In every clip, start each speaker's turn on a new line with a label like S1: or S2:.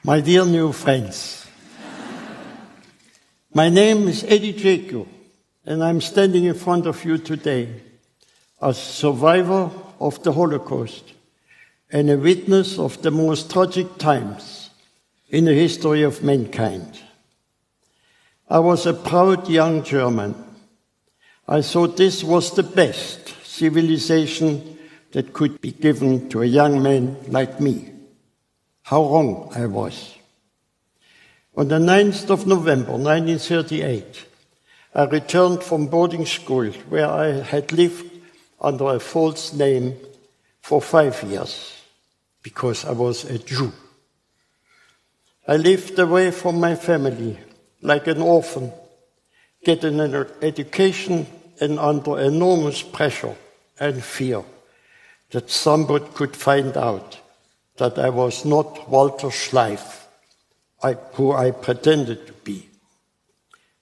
S1: My dear new friends, my name is Eddie Jaco, and I'm standing in front of you today as survivor of the Holocaust and a witness of the most tragic times in the history of mankind. I was a proud young German. I thought this was the best civilization that could be given to a young man like me. How wrong I was. On the 9th of November 1938, I returned from boarding school where I had lived under a false name for 5 years because I was a Jew. I lived away from my family like an orphan, getting an education and under enormous pressure and fear that somebody could find out that I was not Walter Schleif, who I pretended to be.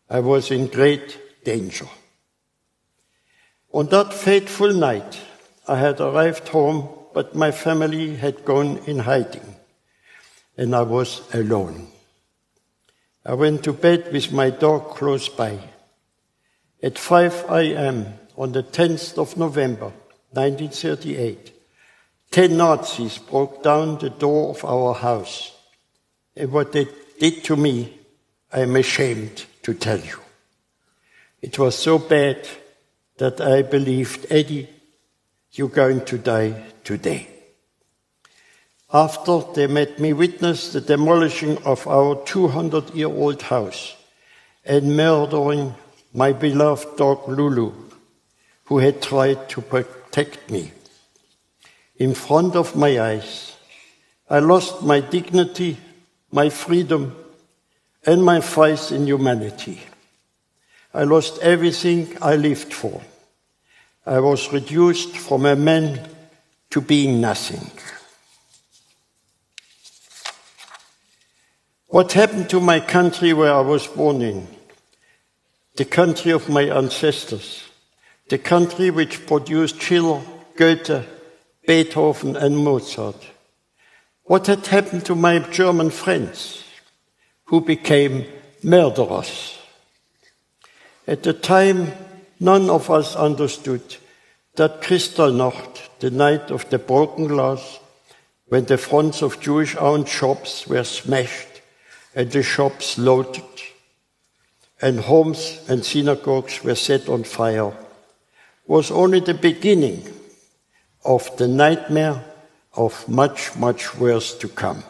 S1: I was in great danger. On that fateful night, I had arrived home, but my family had gone in hiding, and I was alone. I went to bed with my dog close by. At 5 a.m. on the 10th of November, 1938, 10 Nazis broke down the door of our house. And what they did to me, I am ashamed to tell you. It was so bad that I believed, Eddie, you're going to die today. After they made me witness the demolishing of our 200-year-old house and murdering my beloved dog Lulu, who had tried to protect me. In front of my eyes, I lost my dignity, my freedom, and my faith in humanity. I lost everything I lived for. I was reduced from a man to being nothing. What happened to my country where I was born in? The country of my ancestors, the country which produced Schiller, Goethe, Beethoven and Mozart. What had happened to my German friends, who became murderers? At the time, none of us understood that Kristallnacht, the night of the broken glass, when the fronts of Jewish-owned shops were smashed and the shops looted, and homes and synagogues were set on fire, was only the beginning of the nightmare of much, much worse to come.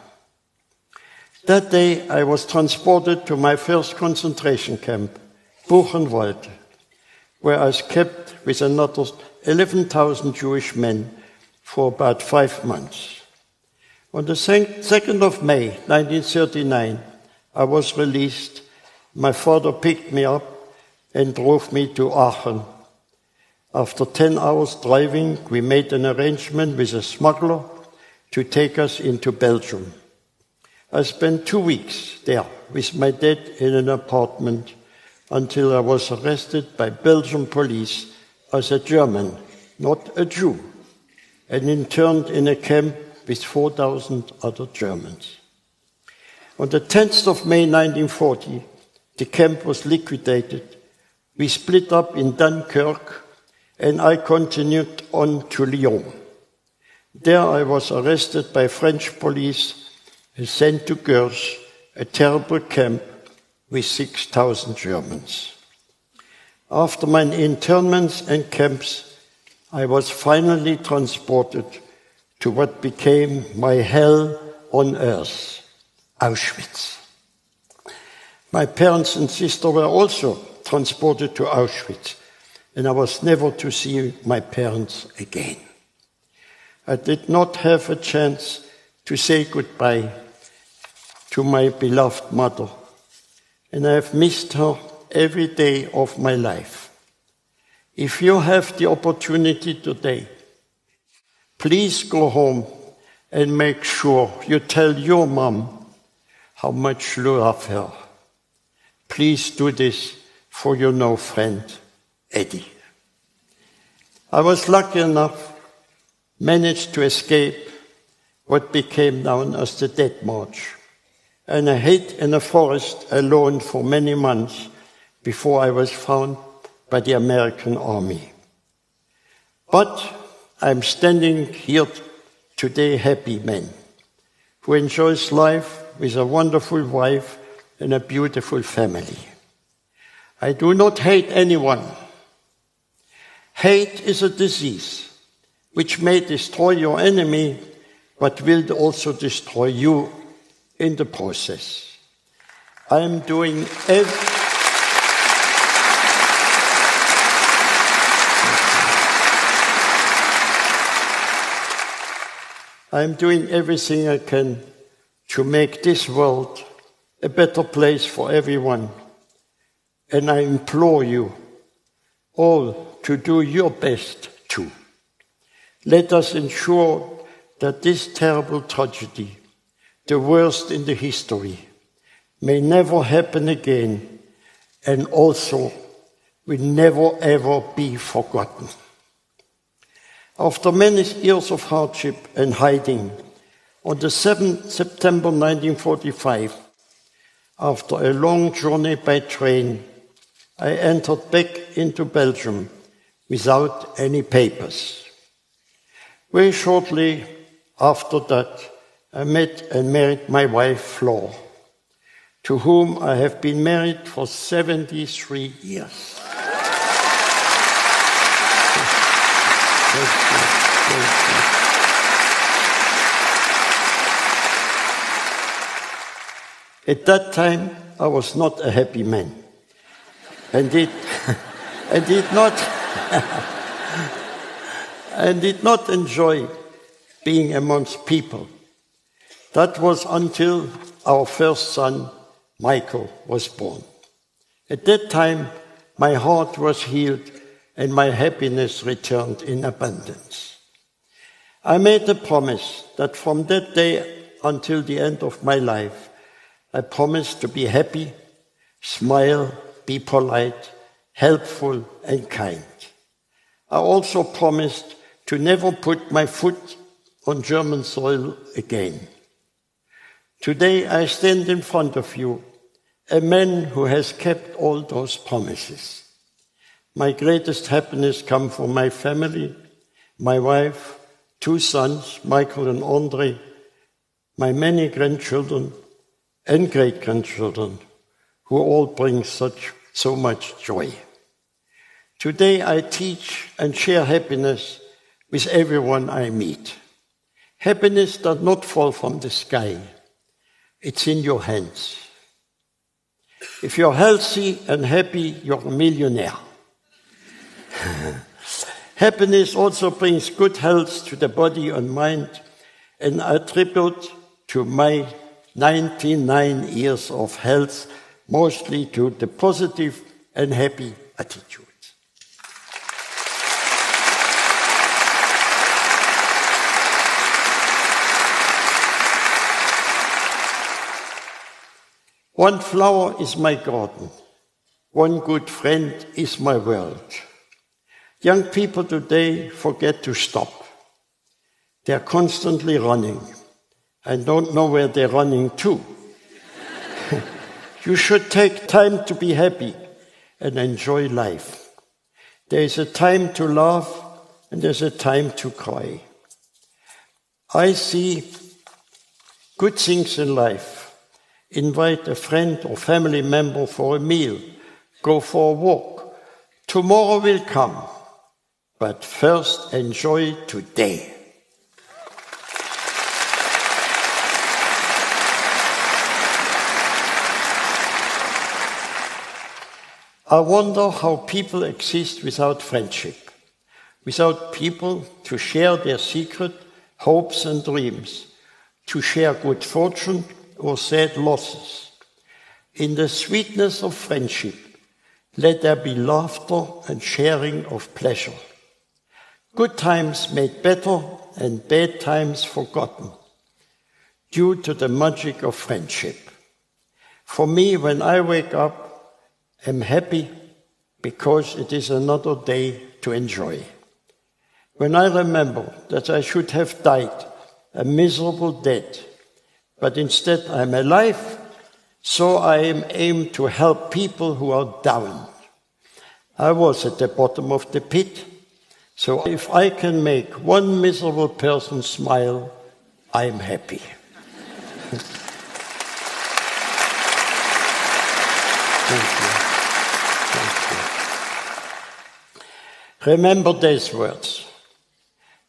S1: That day I was transported to my first concentration camp, Buchenwald, where I was kept with another 11,000 Jewish men for about 5 months. On the 2nd of May, 1939, I was released. My father picked me up and drove me to Aachen. After 10 hours driving, we made an arrangement with a smuggler to take us into Belgium. I spent 2 weeks there with my dad in an apartment until I was arrested by Belgian police as a German, not a Jew, and interned in a camp with 4,000 other Germans. On the 10th of May 1940, the camp was liquidated. We split up in Dunkirk, and I continued on to Lyon. There I was arrested by French police and sent to Gurs, a terrible camp with 6,000 Germans. After my internments and camps, I was finally transported to what became my hell on earth, Auschwitz. My parents and sister were also transported to Auschwitz, and I was never to see my parents again. I did not have a chance to say goodbye to my beloved mother, and I have missed her every day of my life. If you have the opportunity today, please go home and make sure you tell your mom how much you love her. Please do this for your new friend, Eddie. I was lucky enough, managed to escape what became known as the Death March, and I hid in a forest alone for many months before I was found by the American army. But I'm standing here today happy man, who enjoys life with a wonderful wife and a beautiful family. I do not hate anyone. Hate is a disease which may destroy your enemy, but will also destroy you in the process. I'm doing everything I can to make this world a better place for everyone. And I implore you all to do your best too. Let us ensure that this terrible tragedy, the worst in the history, may never happen again, and also will never ever be forgotten. After many years of hardship and hiding, on the 7th September 1945, after a long journey by train, I entered back into Belgium without any papers. Very shortly after that, I met and married my wife, Flor, to whom I have been married for 73 years. At that time, I was not a happy man, and did not enjoy being amongst people. That was until our first son, Michael, was born. At that time, my heart was healed and my happiness returned in abundance. I made a promise that from that day until the end of my life, I promised to be happy, smile, be polite, helpful, and kind. I also promised to never put my foot on German soil again. Today I stand in front of you, a man who has kept all those promises. My greatest happiness comes from my family, my wife, 2 sons, Michael and Andre, my many grandchildren and great-grandchildren, who all bring so much joy. Today I teach and share happiness with everyone I meet. Happiness does not fall from the sky. It's in your hands. If you're healthy and happy, you're a millionaire. Happiness also brings good health to the body and mind, and I attribute to my 99 years of health mostly to the positive and happy attitude. One flower is my garden. One good friend is my world. Young people today forget to stop. They're constantly running and don't know where they're running to. You should take time to be happy and enjoy life. There is a time to laugh and there's a time to cry. I see good things in life. Invite a friend or family member for a meal. Go for a walk. Tomorrow will come. But first, enjoy today. I wonder how people exist without friendship, without people to share their secret, hopes and dreams, to share good fortune or sad losses. In the sweetness of friendship, let there be laughter and sharing of pleasure. Good times made better and bad times forgotten, due to the magic of friendship. For me, when I wake up, I'm happy because it is another day to enjoy. When I remember that I should have died a miserable death, but instead I'm alive, So I am aimed to help people who are down. I was at the bottom of the pit, so if I can make one miserable person smile, I am happy. Thank you. Remember these words.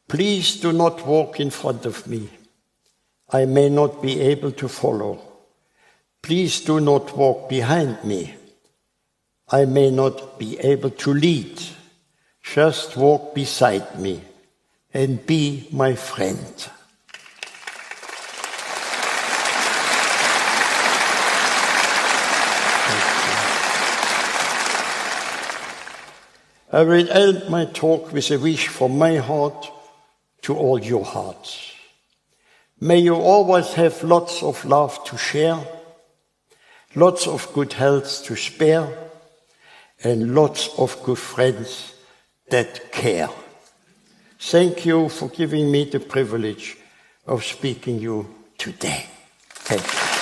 S1: Please do not walk in front of me. I may not be able to follow. Please do not walk behind me. I may not be able to lead. Just walk beside me and be my friend. I will end my talk with a wish from my heart to all your hearts. May you always have lots of love to share, lots of good health to spare, and lots of good friends that care. Thank you for giving me the privilege of speaking you today. Thank you.